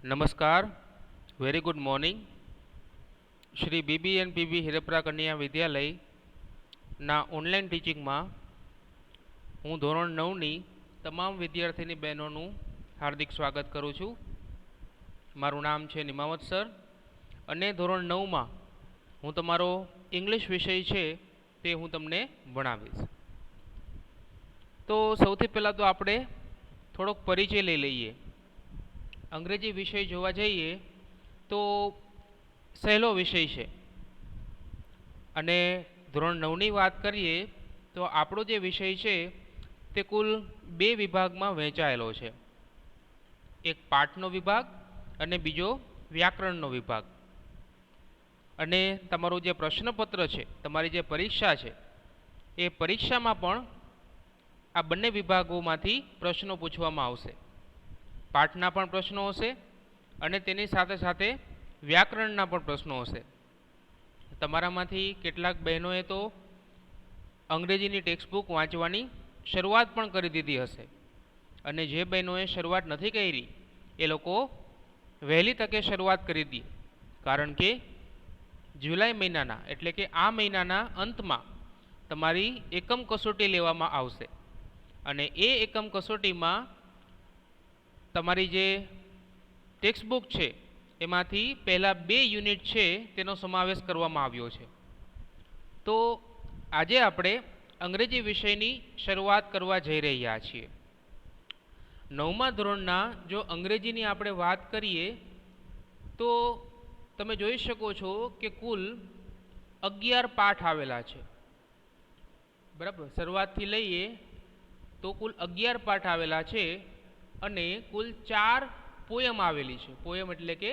નમસ્કાર, very good morning. Shri BB and PB Hirpara કન્યા વિદ્યાલયના ઓનલાઈન ટીચિંગમાં હું ધોરણ 9ની તમામ વિદ્યાર્થીની બહેનોનું હાર્દિક સ્વાગત કરું છું. મારું નામ છે નિમાવત સર અને ધોરણ 9માં હું તમારો ઇંગ્લિશ વિષય છે તે હું તમને ભણાવીશ. તો સૌથી પહેલાં તો આપણે થોડોક પરિચય લઈ લઈએ. અંગ્રેજી વિષય જોવા જઈએ તો સહેલો વિષય છે અને ધોરણ 9ની વાત કરીએ તો આપણો જે વિષય છે તે કુલ 2 વિભાગમાં વહેંચાયેલો છે. એક પાઠનો વિભાગ અને બીજો વ્યાકરણનો વિભાગ. અને તમારું જે પ્રશ્નપત્ર છે, તમારી જે પરીક્ષા છે, એ પરીક્ષામાં પણ આ બંને વિભાગોમાંથી પ્રશ્નો પૂછવામાં આવશે. પાઠના પણ પ્રશ્નો હશે અને તેની સાથે સાથે વ્યાકરણના પણ પ્રશ્નો હશે. તમારામાંથી કેટલાક બહેનોએ તો અંગ્રેજીની ટેક્સ્ટબુક વાંચવાની શરૂઆત પણ કરી દીધી હશે અને જે બહેનોએ શરૂઆત નથી કરી એ લોકો વહેલી તકે શરૂઆત કરી દે, કારણ કે જુલાઈ મહિનાના એટલે કે આ મહિનાના અંતમાં તમારી એકમ કસોટી લેવામાં આવશે અને એ એકમ કસોટીમાં તમારી જે ટેક્સ્ટબુક છે એમાંથી પહેલાં 2 યુનિટ છે તેનો સમાવેશ કરવામાં આવ્યો છે. તો આજે આપણે અંગ્રેજી વિષયની શરૂઆત કરવા જઈ રહ્યા છીએ. 9મા ધોરણના જો અંગ્રેજીની આપણે વાત કરીએ તો તમે જોઈ શકો છો કે કુલ 11 પાઠ આવેલા છે. બરાબર, શરૂઆતથી લઈએ તો કુલ 11 પાઠ આવેલા છે અને કુલ 4 પોયમ આવેલી છે. પોયમ એટલે કે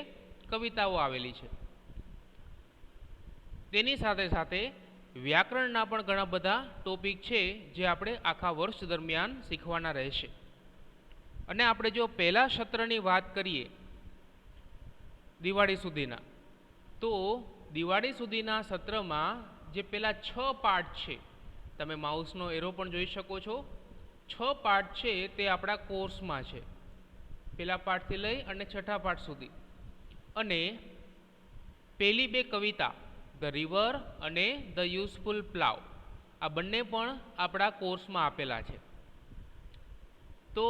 કવિતાઓ આવેલી છે. તેની સાથે સાથે વ્યાકરણના પણ ઘણા બધા ટોપિક છે જે આપણે આખા વર્ષ દરમિયાન શીખવાના રહેશે. અને આપણે જો પહેલા સત્રની વાત કરીએ દિવાળી સુધીના, તો દિવાળી સુધીના સત્રમાં જે પહેલા 6 પાઠ છે, તમે માઉસનો એરો પણ જોઈ શકો છો, 6 પાઠ છે તે આપણા કોર્સમાં છે, પહેલા પાઠથી લઈ અને 6થા પાઠ સુધી. અને પહેલી 2 કવિતા ધ રિવર અને ધ યુઝફુલ પ્લાવ આ બંને પણ આપણા કોર્સમાં આપેલા છે. તો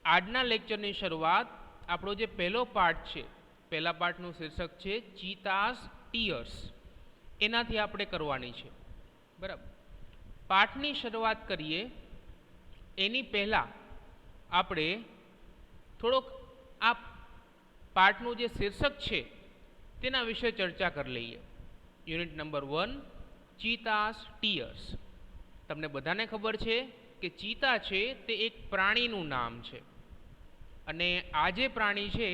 આજના લેક્ચરની શરૂઆત આપણો જે પહેલો પાઠ છે, પહેલા પાઠનું શીર્ષક છે ચીતાસ ટીયર્સ, એનાથી આપણે કરવાની છે. બરાબર, પાઠની શરૂઆત કરીએ એની પહેલાં આપણે થોડોક આ પાઠનું જે શીર્ષક છે તેના વિશે ચર્ચા કરી લઈએ. Unit number 1 cheetah's tears. તમને બધાને ખબર છે કે ચીતા છે તે એક પ્રાણીનું નામ છે અને આ જે પ્રાણી છે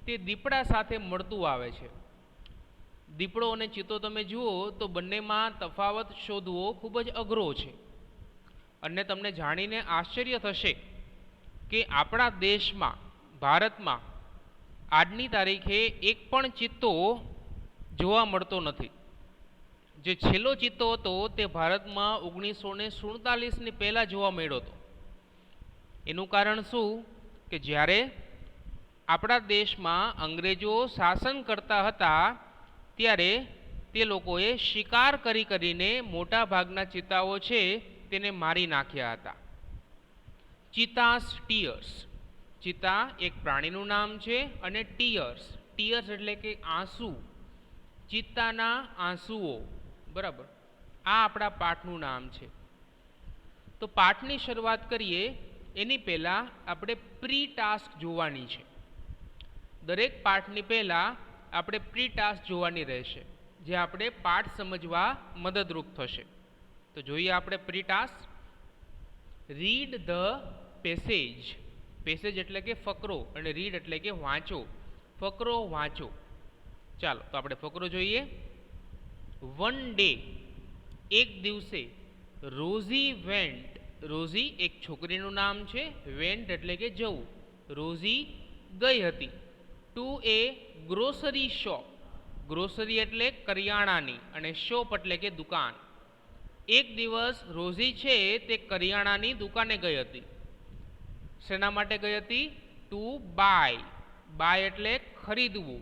તે દીપડા સાથે મળતું આવે છે. દીપડો અને ચિત્તો તમે જુઓ તો બંનેમાં તફાવત શોધવો ખૂબ જ અઘરો છે. અને તમને જાણીને આશ્ચર્ય થશે કે આપણા દેશમાં, ભારતમાં આજની તારીખે એક પણ ચિત્તો જોવા મળતો નથી. જે છેલ્લો ચિત્તો હતો તે ભારતમાં 1947ની પહેલાં જોવા મળ્યો હતો. એનું કારણ શું કે જ્યારે આપણા દેશમાં અંગ્રેજો શાસન કરતા હતા ત્યારે તે લોકોએ શિકાર કરીને મોટા ભાગના ચિત્તાઓ છે તેને મારી નાખ્યા હતા. ચીતાસ ટીયર્સ. ચિત્તા એક પ્રાણીનું નામ છે અને ટીયર્સ, ટીયર્સ એટલે કે આંસુ, ચિત્તાના આંસુઓ. બરાબર, આ આપણા પાઠનું નામ છે. તો પાઠની શરૂઆત કરીએ એની પહેલાં આપણે પ્રી ટાસ્ક જોવાની છે. દરેક પાઠની પહેલાં આપણે પ્રી ટાસ્ક જોવાની રહેશે જે આપણે પાઠ સમજવા મદદરૂપ થશે. તો જોઈએ આપણે pre task. Read the passage. Passage એટલે કે ફકરો અને રીડ એટલે કે વાંચો. ફકરો વાંચો. ચાલો તો આપણે ફકરો જોઈએ. વન ડે, એક દિવસે, રોઝી વેન્ટ. રોઝી એક છોકરીનું નામ છે, વેન્ટ એટલે કે જવું. રોઝી ગઈ હતી. ટુ એ ગ્રોસરી શોપ. ગ્રોસરી એટલે કરિયાણાની અને શોપ એટલે કે દુકાન. એક દિવસ રોઝી છે તે કરિયાણાની દુકાને ગઈ હતી. શેના માટે ગઈ હતી? Two by. બાય એટલે ખરીદવું,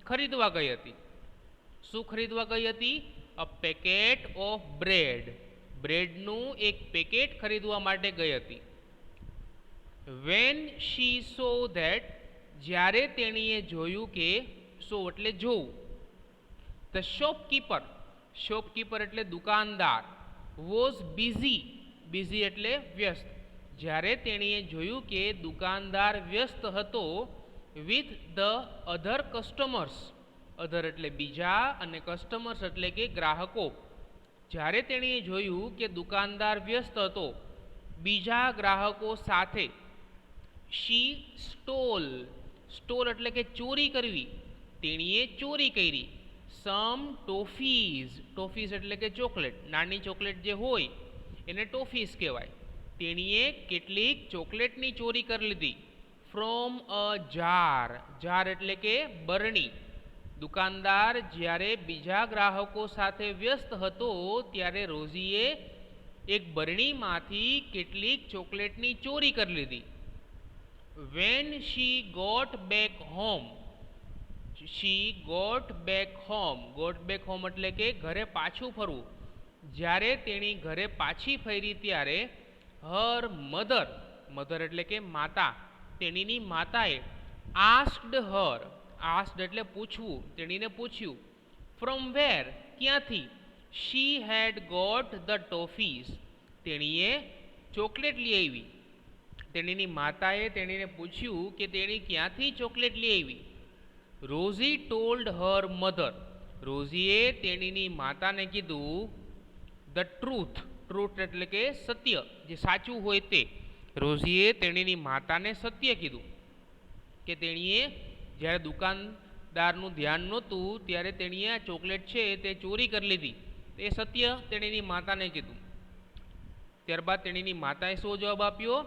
ખરીદવા ગઈ હતી. શું ખરીદવા ગઈ હતી? અ પેકેટ ઓફ બ્રેડ, બ્રેડનું એક પેકેટ ખરીદવા માટે ગઈ હતી. વેન શી સો ધેટ, જ્યારે તેણીએ જોયું કે, સો એટલે જોવું. ધ શોપકીપર, શોપકીપર એટલે દુકાનદાર, વોઝ બિઝી, બિઝી એટલે વ્યસ્ત. જ્યારે તેણીએ જોયું કે દુકાનદાર વ્યસ્ત હતો વિથ ધ અધર કસ્ટમર્સ, અધર એટલે બીજા અને કસ્ટમર્સ એટલે કે ગ્રાહકો. જ્યારે તેણીએ જોયું કે દુકાનદાર વ્યસ્ત હતો બીજા ગ્રાહકો સાથે, શી સ્ટોલ, સ્ટોલ એટલે કે ચોરી કરવી, તેણીએ ચોરી કરી. સમ ટોફીઝ, ટોફીઝ એટલે કે ચોકલેટ, નાની ચોકલેટ જે હોય એને ટોફીઝ કહેવાય. તેણીએ કેટલીક ચોકલેટની ચોરી કરી લીધી. ફ્રોમ અ જાર, જાર એટલે કે બરણી. દુકાનદાર જ્યારે બીજા ગ્રાહકો સાથે વ્યસ્ત હતો ત્યારે રોઝીએ એક બરણીમાંથી કેટલીક ચોકલેટની ચોરી કરી લીધી. When she got back home, she got back home, got back home એટલે કે ઘરે પાછું ફરવું. જ્યારે તેણી ઘરે પાછી ફરી ત્યારે હર મધર, મધર એટલે કે માતા, તેણીની માતાએ આસ્ક્ડ હર, આસ્ક્ડ એટલે પૂછવું, તેણીને પૂછ્યું. ફ્રોમ વેર, ક્યાંથી? શી હેડ ગોટ ધ ટોફીઝ, તેણીએ ચોકલેટ લઈ આવી. તેણીની માતાએ તેણીને પૂછ્યું કે તેણી ક્યાંથી ચોકલેટ લઈ આવી. રોઝી ટોલ્ડ હર મધર, રોઝીએ તેણીની માતાને કીધું ધ ટ્રુથ, ટ્રુથ એટલે કે સત્ય, જે સાચું હોય તે. રોઝીએ તેણીની માતાને સત્ય કીધું કે તેણીએ જ્યારે દુકાનદારનું ધ્યાન નહોતું ત્યારે તેણીએ આ ચોકલેટ છે તે ચોરી કરી લીધી. એ સત્ય તેણીની માતાને કીધું. ત્યારબાદ તેણીની માતાએ શું જવાબ આપ્યો?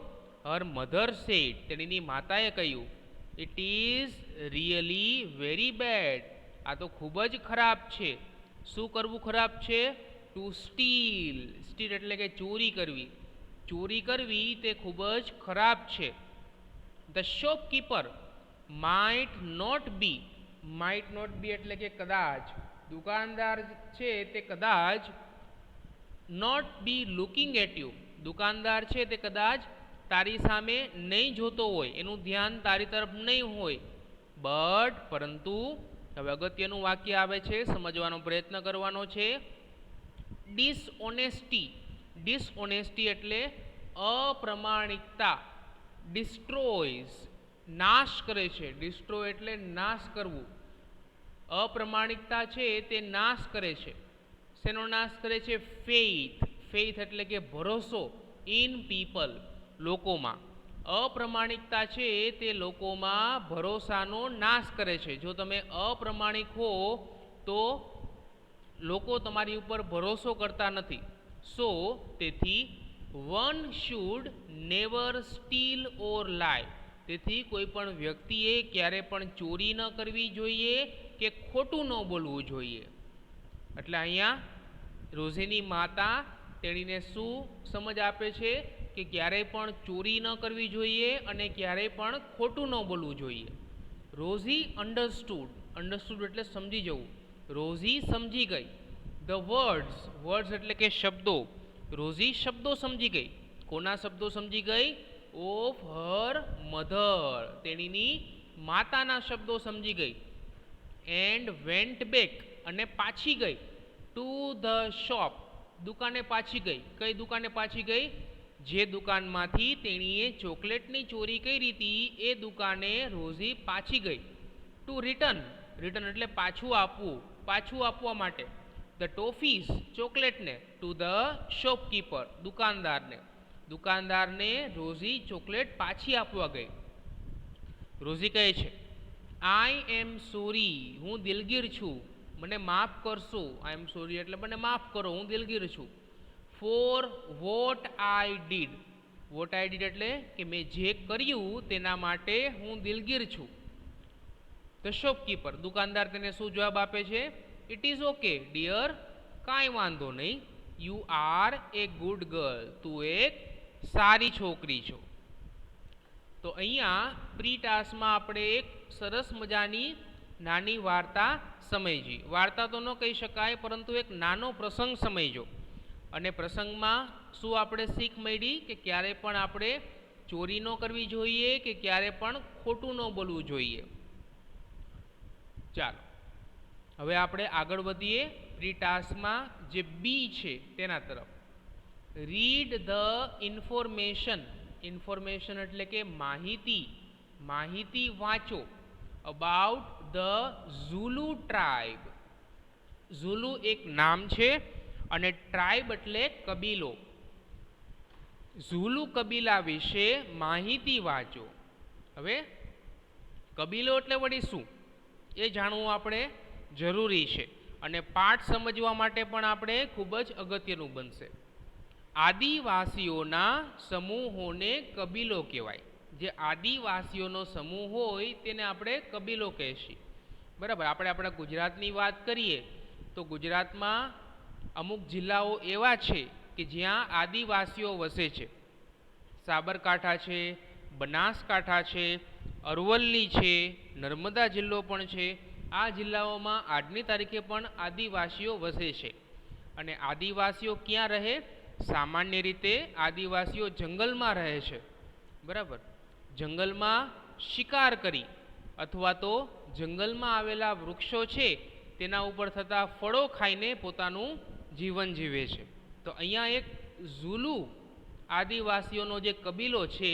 હર મધર સેડ, તેણીની માતાએ કહ્યું it is really very bad, આ તો ખૂબ જ ખરાબ છે. શું કરવું ખરાબ છે? ટુ સ્ટીલ, સ્ટીલ એટલે કે ચોરી કરવી, ચોરી કરવી તે ખૂબ જ ખરાબ છે. The shopkeeper might not be, might not be એટલે કે કદાચ, દુકાનદાર છે તે કદાચ not be looking at you, દુકાનદાર છે તે કદાચ તારી સામે નહીં જોતો હોય, એનું ધ્યાન તારી તરફ નહીં હોય. બટ પરંતુ, હવે અગત્યનું વાક્ય આવે છે, સમજવાનો પ્રયત્ન કરવાનો છે. ડિસઓનેસ્ટી, ડિસઓનેસ્ટી એટલે અપ્રમાણિકતા. ડિસ્ટ્રોયઝ, નાશ કરે છે, ડિસ્ટ્રોય એટલે નાશ કરવું. અપ્રમાણિકતા છે તે નાશ કરે છે. શેનો નાશ કરે છે? ફેઇથ, ફેઇથ એટલે કે ભરોસો, ઇન પીપલ, લોકોમાં. અપ્રમાણિકતા છે તે લોકોમાં ભરોસાનો નાશ કરે છે. જો તમે અપ્રમાણિક હો તો લોકો તમારી ઉપર ભરોસો કરતા નથી. સો તેથી વન શુડ નેવર સ્ટીલ ઓર લાય, તેથી કોઈ પણ વ્યક્તિએ ક્યારે પણ ચોરી ન કરવી જોઈએ કે ખોટું ન બોલવું જોઈએ. એટલે અહીંયા રોઝીની માતા તેણીને શું સમજ આપે છે કે ક્યારેય પણ ચોરી ન કરવી જોઈએ અને ક્યારેય પણ ખોટું ન બોલવું જોઈએ. રોઝી અન્ડરસ્ટૂડ, અન્ડરસ્ટૂડ એટલે સમજી જવું, રોઝી સમજી ગઈ. ધ વર્ડ્સ, વર્ડ્સ એટલે કે શબ્દો, રોઝી શબ્દો સમજી ગઈ. કોના શબ્દો સમજી ગઈ? ઓફ હર મધર, તેણીની માતાના શબ્દો સમજી ગઈ. એન્ડ વેન્ટ બેક, અને પાછી ગઈ. ટુ ધ શોપ, દુકાને પાછી ગઈ. કઈ દુકાને પાછી ગઈ? જે દુકાનમાંથી તેણીએ ચોકલેટની ચોરી કરી હતી એ દુકાને રોઝી પાછી ગઈ. ટુ રિટર્ન, રિટર્ન એટલે પાછું આપવું, પાછું આપવા માટે. ધ ટોફીઝ, ચોકલેટને. ટુ ધ શોપકીપર, દુકાનદારને. દુકાનદારને રોઝી ચોકલેટ પાછી આપવા ગઈ. રોઝી કહે છે આઈ એમ સોરી, હું દિલગીર છું, મને માફ કરશો. આઈ એમ સોરી એટલે મને માફ કરો, હું દિલગીર છું. For what I did, what I did એટલે કે મેં જે કર્યું તેના માટે હું દિલગીર છું. ધ શોપકીપર, દુકાનદાર તેને શું જવાબ આપે છે? ઇટ ઇઝ ઓકે ડિયર, કાંઈ વાંધો નહીં. You are A good girl, તું એક સારી છોકરી છો. તો અહીંયા પ્રી ટાસ્કમાં આપણે એક સરસ મજાની નાની વાર્તા સમજી. વાર્તા તો ન કહી શકાય, પરંતુ એક નાનો પ્રસંગ સમજ્યો. અને પ્રસંગમાં શું આપણે શીખ મળી કે ક્યારે પણ આપણે ચોરી ન કરવી જોઈએ કે ક્યારે પણ ખોટું ન બોલવું જોઈએ. ચાલો હવે આપણે આગળ વધીએ પ્રી ટાસ્કમાં જે બી છે તેના તરફ. Read the information. ઇન્ફોર્મેશન એટલે કે માહિતી. માહિતી વાંચો અબાઉટ ધ ઝુલુ ટ્રાઇબ. ઝુલુ એક નામ છે અને ટ્રાઇબ એટલે કબીલો. ઝુલુ કબીલા વિશે માહિતી વાંચો. હવે કબીલો એટલે વળી શું એ જાણવું આપણે જરૂરી છે અને પાઠ સમજવા માટે પણ આપણે ખૂબ જ અગત્યનું બનશે. આદિવાસીઓના સમૂહોને કબીલો કહેવાય. જે આદિવાસીઓનો સમૂહ હોય તેને આપણે કબીલો કહેશી. બરાબર. આપણે આપણા ગુજરાતની વાત કરીએ તો ગુજરાતમાં અમુક જિલ્લાઓ એવા છે કે જ્યાં આદિવાસીઓ વસે છે. સાબરકાંઠા છે, બનાસકાંઠા છે, અરવલ્લી છે, નર્મદા જિલ્લો પણ છે. આ જિલ્લાઓમાં આજની તારીખે પણ આદિવાસીઓ વસે છે. અને આદિવાસીઓ ક્યાં રહે? સામાન્ય રીતે આદિવાસીઓ જંગલમાં રહે છે. બરાબર. જંગલમાં શિકાર કરી અથવા તો જંગલમાં આવેલા વૃક્ષો છે તેના ઉપર થતા ફળો ખાઈને પોતાનું જીવન જીવે છે. તો અહીંયા એક ઝુલુ આદિવાસીઓનો જે કબીલો છે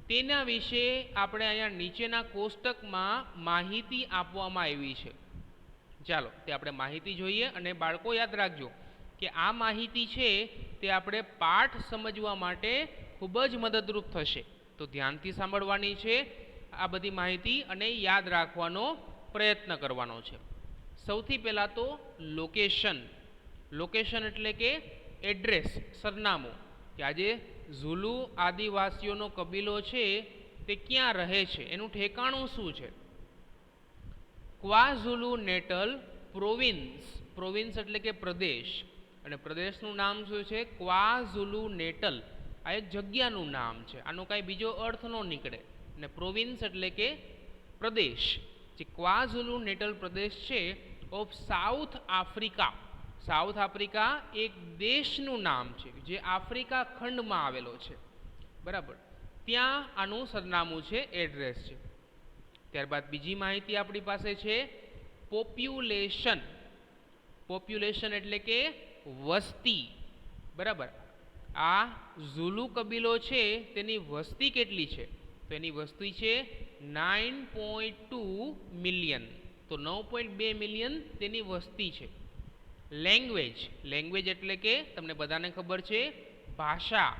તેના વિશે આપણે અહીંયા નીચેના કોષ્ટકમાં માહિતી આપવામાં આવી છે. ચાલો તે આપણે માહિતી જોઈએ. અને બાળકો યાદ રાખજો કે આ માહિતી છે તે આપણે પાઠ સમજવા માટે ખૂબ જ મદદરૂપ થશે. તો ધ્યાનથી સાંભળવાની છે આ બધી માહિતી અને યાદ રાખવાનો પ્રયત્ન કરવાનો છે. સૌથી પહેલાં તો લોકેશન. લોકેશન એટલે કે એડ્રેસ, સરનામું. કે આજે ઝુલુ આદિવાસીઓનો કબીલો છે તે ક્યાં રહે છે, એનું ઠેકાણું શું છે. ક્વાઝુલુ નેટલ પ્રોવિન્સ. પ્રોવિન્સ એટલે કે પ્રદેશ. અને પ્રદેશનું નામ શું છે? ક્વાઝુલુ નેટલ. આ એક જગ્યાનું નામ છે. આનો કાંઈ બીજો અર્થ ન નીકળે. અને પ્રોવિન્સ એટલે કે પ્રદેશ. જે ક્વાઝુલુ નેટલ પ્રદેશ છે of south Africa. South Africa એક દેશનું નામ છે જે આફ્રિકા ખંડમાં આવેલો છે. બરાબર. ત્યાં આનું સરનામું છે, એડ્રેસ છે. ત્યારબાદ બીજી માહિતી આપણી પાસે છે પોપ્યુલેશન. પોપ્યુલેશન એટલે કે વસ્તી. બરાબર. આ ઝુલુ કબીલો છે તેની વસ્તી કેટલી છે? તો એની વસ્તી છે 9.2 મિલિયન. તો 9.2 મિલિયન તેની વસ્તી છે. લેંગ્વેજ. લેંગ્વેજ એટલે કે તમને બધાને ખબર છે ભાષા.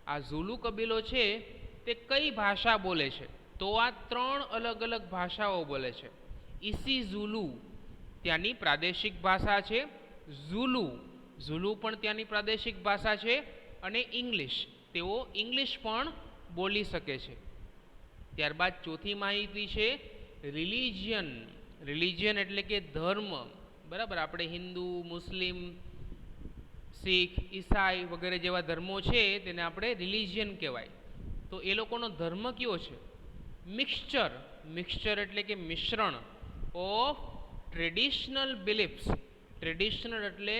આ ઝુલુ કબીલો છે તે કઈ ભાષા બોલે છે? તો આ 3 અલગ અલગ ભાષાઓ બોલે છે. ઇસીઝુલુ ત્યાંની પ્રાદેશિક ભાષા છે. ઝુલુ, ઝુલુ પણ ત્યાંની પ્રાદેશિક ભાષા છે. અને ઇંગ્લિશ, તેઓ ઇંગ્લિશ પણ બોલી શકે છે. ત્યારબાદ ચોથી માહિતી છે રિલિજિયન. રિલિજિયન એટલે કે ધર્મ. બરાબર. આપણે હિન્દુ, મુસ્લિમ, શીખ, ઈસાઈ વગેરે જેવા ધર્મો છે તેને આપણે રિલિજિયન કહેવાય. તો એ લોકોનો ધર્મ કયો છે? મિક્સચર. મિક્સચર એટલે કે મિશ્રણ ઓફ ટ્રેડિશનલ બિલીફ્સ. ટ્રેડિશનલ એટલે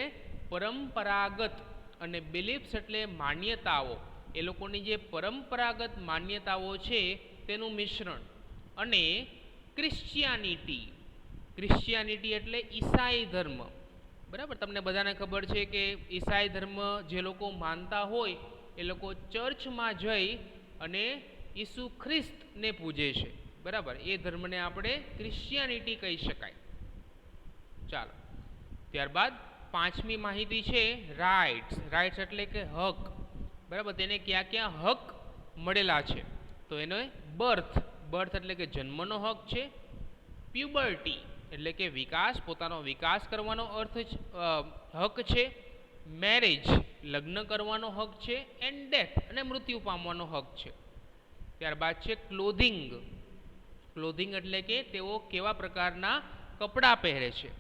પરંપરાગત અને બિલીફ્સ એટલે માન્યતાઓ. એ લોકોની જે પરંપરાગત માન્યતાઓ છે તેનું મિશ્રણ. અને ક્રિશ્ચિયાનિટી. ક્રિશ્ચિયાનિટી એટલે ઈસાઈ ધર્મ. બરાબર. તમને બધાને ખબર છે કે ઈસાઈ ધર્મ જે લોકો માનતા હોય એ લોકો ચર્ચમાં જઈ અને ઈસુ ખ્રિસ્તને પૂજે છે. બરાબર. એ ધર્મને આપણે ક્રિશ્ચિયાનિટી કહી શકાય. ચાલો ત્યારબાદ પાંચમી માહિતી છે રાઇટ્સ. રાઇટ્સ એટલે કે હક. બરાબર. તેને ક્યાં ક્યાં હક મળેલા છે? તો એને બર્થ. બર્થ એટલે કે જન્મનો હક છે. પ્યુબર્ટી એટલે કે વિકાસ, પોતાનો વિકાસ કરવાનો હક છે. મેરેજ લગ્ન કરવાનો હક છે. એન્ડ ડેથ અને મૃત્યુ પામવાનો હક છે. ત્યારબાદ છે ક્લોધિંગ. ક્લોધિંગ એટલે કે તેઓ કેવા પ્રકારના કપડાં પહેરે છે.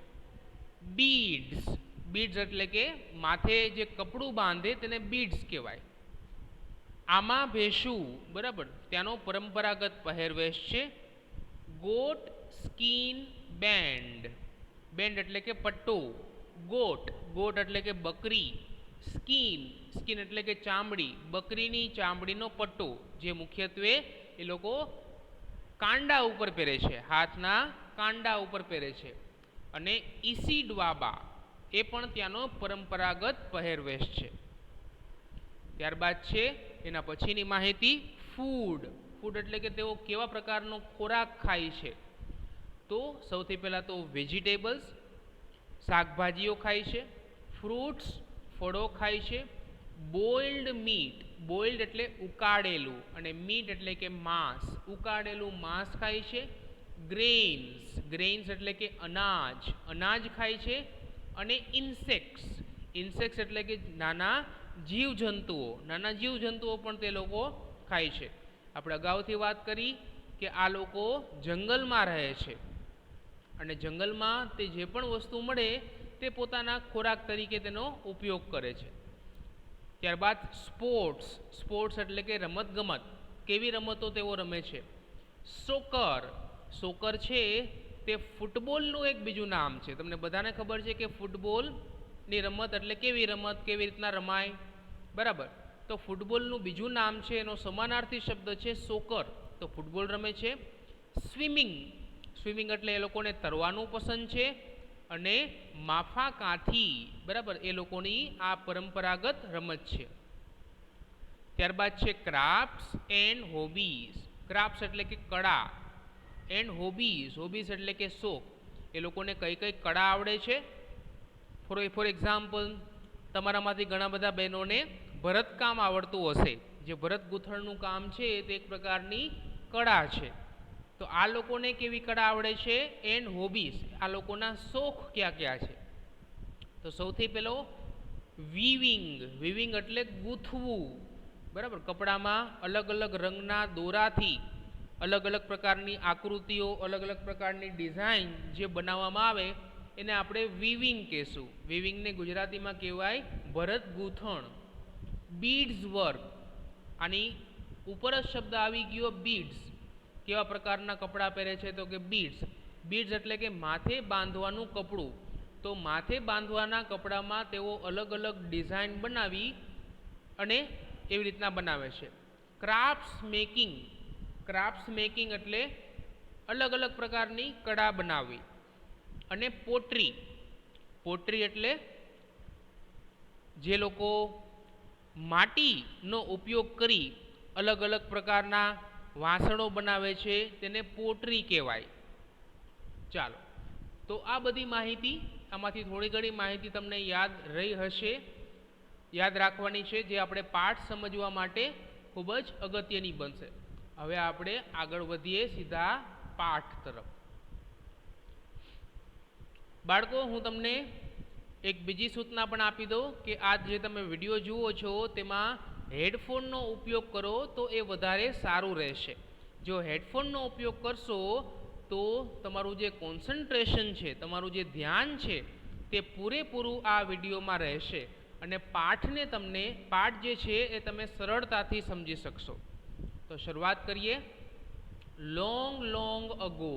બીડ્સ. બીડ્સ એટલે કે માથે જે કપડું બાંધે તેને બીડ્સ કહેવાય. આમાં ભેંસું, બરાબર, ત્યાંનો પરંપરાગત પહેરવેશ છે ગોટ સ્કીન બેન્ડ. બેન્ડ એટલે કે પટ્ટો. ગોટ, ગોટ એટલે કે બકરી. સ્કીન, સ્કીન એટલે કે ચામડી, બકરીની ચામડીનો પટ્ટો, જે મુખ્યત્વે એ લોકો કાંડા ઉપર પહેરે છે, હાથના કાંડા ઉપર પહેરે છે. અને ઈસીડવાબા એ પણ ત્યાંનો પરંપરાગત પહેરવેશ છે. ત્યારબાદ છે એના પછીની માહિતી ફૂડ. ફૂડ એટલે કે તેઓ કેવા પ્રકારનો ખોરાક ખાય છે. તો સૌથી પહેલાં તો વેજીટેબલ્સ, શાકભાજીઓ ખાય છે. ફ્રૂટ્સ, ફળો ખાય છે. બોઇલ્ડ મીટ, બોઇલ્ડ એટલે ઉકાળેલું, અને મીટ એટલે કે માંસ, ઉકાળેલું માંસ ખાય છે. ગ્રેન્સ, ગ્રેન્સ એટલે કે અનાજ, અનાજ ખાય છે. અને ઇન્સેક્ટ્સ, ઇન્સેક્ટ્સ એટલે કે નાના જીવજંતુઓ, નાના જીવજંતુઓ પણ તે લોકો ખાય છે. આપણે અગાઉથી વાત કરી કે આ લોકો જંગલમાં રહે છે અને જંગલમાં તે જે પણ વસ્તુ મળે તે પોતાના ખોરાક તરીકે તેનો ઉપયોગ કરે છે. ત્યારબાદ સ્પોર્ટ્સ, સ્પોર્ટ્સ એટલે કે રમતગમત, કેવી રમતો તેઓ રમે છે. સોકર, સોકર છે તે ફૂટબોલનું એક બીજું નામ છે. તમને બધાને ખબર છે કે ફૂટબોલની રમત એટલે કેવી રમત, કેવી રીતના રમાય, બરાબર. તો ફૂટબોલનું બીજું નામ છે, એનો સમાનાર્થી શબ્દ છે સોકર. તો ફૂટબોલ રમે છે. સ્વિમિંગ, સ્વિમિંગ એટલે એ લોકોને તરવાનું પસંદ છે. અને માફા કાંઠી, બરાબર, એ લોકોની આ પરંપરાગત રમત છે. ત્યારબાદ છે ક્રાફ્ટ્સ એન્ડ હોબીઝ. ક્રાફ્ટ્સ એટલે કે કળા, એન્ડ હોબીઝ, હોબીઝ એટલે કે શોખ. એ લોકોને કઈ કઈ કળા આવડે છે. ફોર એક્ઝામ્પલ, તમારામાંથી ઘણા બધા બહેનોને ભરતકામ આવડતું હશે. જે ભરત ગૂંથણનું કામ છે તે એક પ્રકારની કળા છે. તો આ લોકોને કેવી કળા આવડે છે, એન્ડ હોબીઝ, આ લોકોના શોખ કયા કયા છે. તો સૌથી પહેલો વીવિંગ, વીવિંગ એટલે ગૂંથવું, બરાબર. કપડામાં અલગ અલગ રંગના દોરાથી અલગ અલગ પ્રકારની આકૃતિઓ, અલગ અલગ પ્રકારની ડિઝાઇન જે બનાવવામાં આવે એને આપણે વીવિંગ કહેશું. વીવિંગને ગુજરાતીમાં કહેવાય ભરત ગૂંથણ. બીડ્સ વર્ક, આની ઉપર જ શબ્દ આવી ગયો બીડ્સ. કેવા પ્રકારના કપડાં પહેરે છે, તો કે બીડ્સ. બીડ્સ એટલે કે માથે બાંધવાનું કપડું. તો માથે બાંધવાના કપડામાં તેઓ અલગ અલગ ડિઝાઇન બનાવી અને એવી રીતના બનાવે છે. ક્રાફ્ટ્સ મેકિંગ, ક્રાફ્ટ્સ મેકિંગ એટલે અલગ અલગ પ્રકારની કળા બનાવવી. અને પોટ્રી, પોટ્રી એટલે જે લોકો માટીનો ઉપયોગ કરી અલગ અલગ પ્રકારના વાસણો બનાવે છે તેને પોટ્રી કહેવાય. ચાલો, તો આ બધી માહિતી, આમાંથી થોડી ઘણી માહિતી તમને યાદ રહી હશે, યાદ રાખવાની છે, જે આપણે પાઠ સમજવા માટે ખૂબ જ અગત્યની બનશે. હવે આપણે આગળ વધીએ સીધા પાઠ તરફ. બાળકો, હું તમને એક બીજી સૂચના પણ આપી દઉં કે આ જે તમે વિડીયો જુઓ છો તેમાં હેડફોનનો ઉપયોગ કરો તો એ વધારે સારું રહેશે. જો હેડફોનનો ઉપયોગ કરશો તો તમારું જે કોન્સન્ટ્રેશન છે, તમારું જે ધ્યાન છે તે પૂરેપૂરું આ વિડીયોમાં રહેશે અને પાઠને તમને, પાઠ જે છે એ તમે સરળતાથી સમજી શકશો. તો શરૂઆત કરીએ. Long long ago.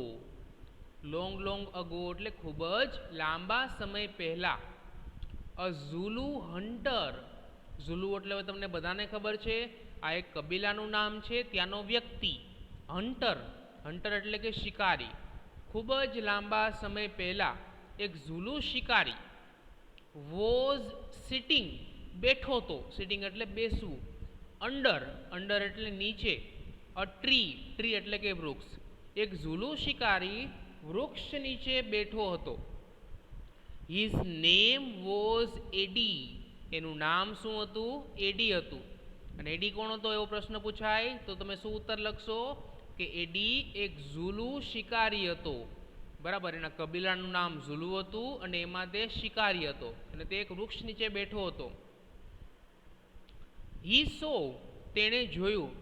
Long long ago એટલે ખૂબ જ લાંબા સમય પહેલાં. અ ઝુલુ હન્ટર. ઝુલુ એટલે તમને બધાને ખબર છે આ એક કબીલાનું નામ છે, ત્યાંનો વ્યક્તિ. હન્ટર, હન્ટર એટલે કે શિકારી. ખૂબ જ લાંબા સમય પહેલાં એક ઝુલુ શિકારી વોઝ સિટિંગ, બેઠો તો. સિટિંગ એટલે બેસવું. અંડર, અંડર એટલે નીચે. અ ટ્રી, ટ્રી એટલે કે વૃક્ષ. એક ઝુલુ શિકારી વૃક્ષ નીચે બેઠો હતો. હિઝ નેમ વોઝ એડી. એનું નામ શું હતું? એડી હતું. અને એડી કોણ હતો એવો પ્રશ્ન પૂછાય તો તમે શું ઉત્તર લખશો કે એડી એક ઝુલુ શિકારી હતો, બરાબર. એના કબીલાનું નામ ઝુલુ હતું અને એમાં તે શિકારી હતો અને તે એક વૃક્ષ નીચે બેઠો હતો. હી સો, તેણે જોયું.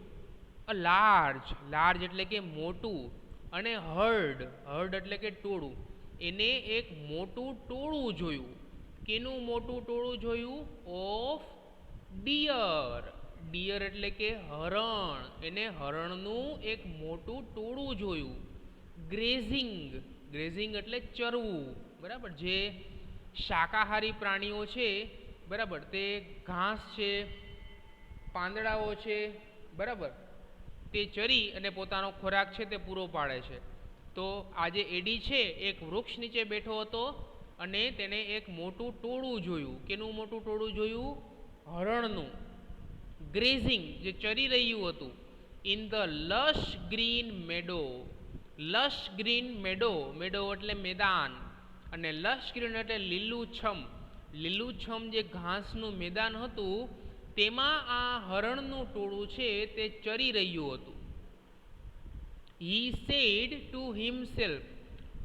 અ લાર્જ, લાર્જ એટલે કે મોટું. અને હર્ડ, હર્ડ એટલે કે ટોળું. એને એક મોટું ટોળું જોયું. કેનું મોટું ટોળું જોયું? ઓફ ડિયર, ડિયર એટલે કે હરણ, એને હરણનું એક મોટું ટોળું જોયું. ગ્રેઝિંગ, ગ્રેઝિંગ એટલે ચરવું, બરાબર. જે શાકાહારી પ્રાણીઓ છે, બરાબર, તે ઘાસ છે, પાંદડાઓ છે, બરાબર, તે ચરી અને પોતાનો ખોરાક છે તે પૂરો પાડે છે. તો આજે એડી છે એક વૃક્ષ નીચે બેઠો હતો અને તેને એક મોટું ટોળું જોયું. કેનું મોટું ટોળું જોયું? હરણનું. ગ્રેઝિંગ, જે ચરી રહ્યું હતું. In the lush green meadow. Lush green meadow, meadow એટલે મેદાન, અને લશ ગ્રીન એટલે લીલુંછમ. લીલુંછમ જે ઘાસનું મેદાન હતું તેમાં આ હરણનું ટોળું છે તે ચરી રહ્યું હતું. He said to himself,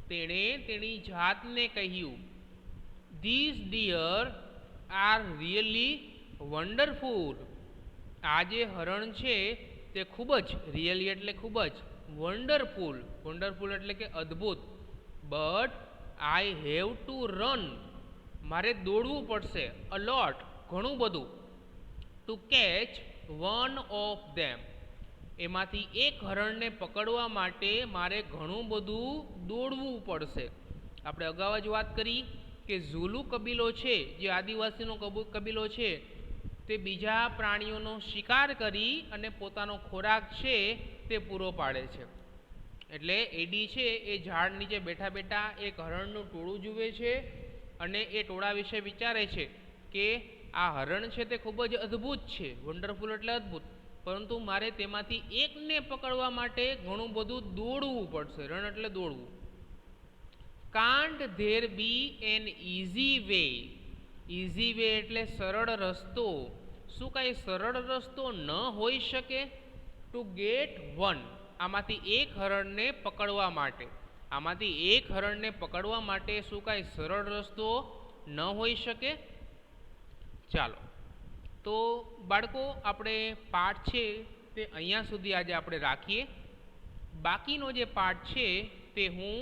તેણે તેની જાતને કહ્યું, These deer are really wonderful. આ જે હરણ છે તે ખૂબ જ, રિયલી એટલે ખૂબ જ, વન્ડરફુલ, વન્ડરફુલ એટલે કે અદ્ભુત. But I have to run, મારે દોડવું પડશે, અલોટ, ઘણું બધું, to catch one of them, એમાંથી એક હરણને પકડવા માટે મારે ઘણું બધું દોડવું પડશે. આપણે અગાઉ જ વાત કરી કે ઝુલુ કબીલો છે, જે આદિવાસીનો કબીલો છે, તે બીજા પ્રાણીઓનો શિકાર કરી અને પોતાનો ખોરાક છે તે પૂરો પાડે છે. એટલે એડી છે એ ઝાડ નીચે બેઠા બેઠા એક હરણનું ટોળું જુએ છે અને એ ટોળા વિશે વિચારે છે કે આ હરણ છે તે ખૂબ જ અદ્ભુત છે, વન્ડરફુલ એટલે અદ્ભુત, પરંતુ મારે તેમાંથી એકને પકડવા માટે ઘણું બધું દોડવું પડશે. રણ એટલે દોડવું. Can't there be an easy way. Easy way એટલે સરળ રસ્તો. શું કાંઈ સરળ રસ્તો ન હોઈ શકે? ટુ ગેટ વન, આમાંથી એક હરણને પકડવા માટે. આમાંથી એક હરણને પકડવા માટે શું કાંઈ સરળ રસ્તો ન હોઈ શકે? ચાલો, તો બાળકો આપણે પાઠ છે તે અહીંયા સુધી આજે આપણે રાખીએ. બાકીનો જે પાઠ છે તે હું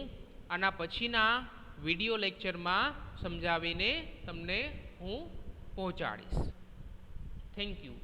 આના પછીના વિડીયો લેક્ચરમાં સમજાવીને તમને હું પહોંચાડીશ. Thank you.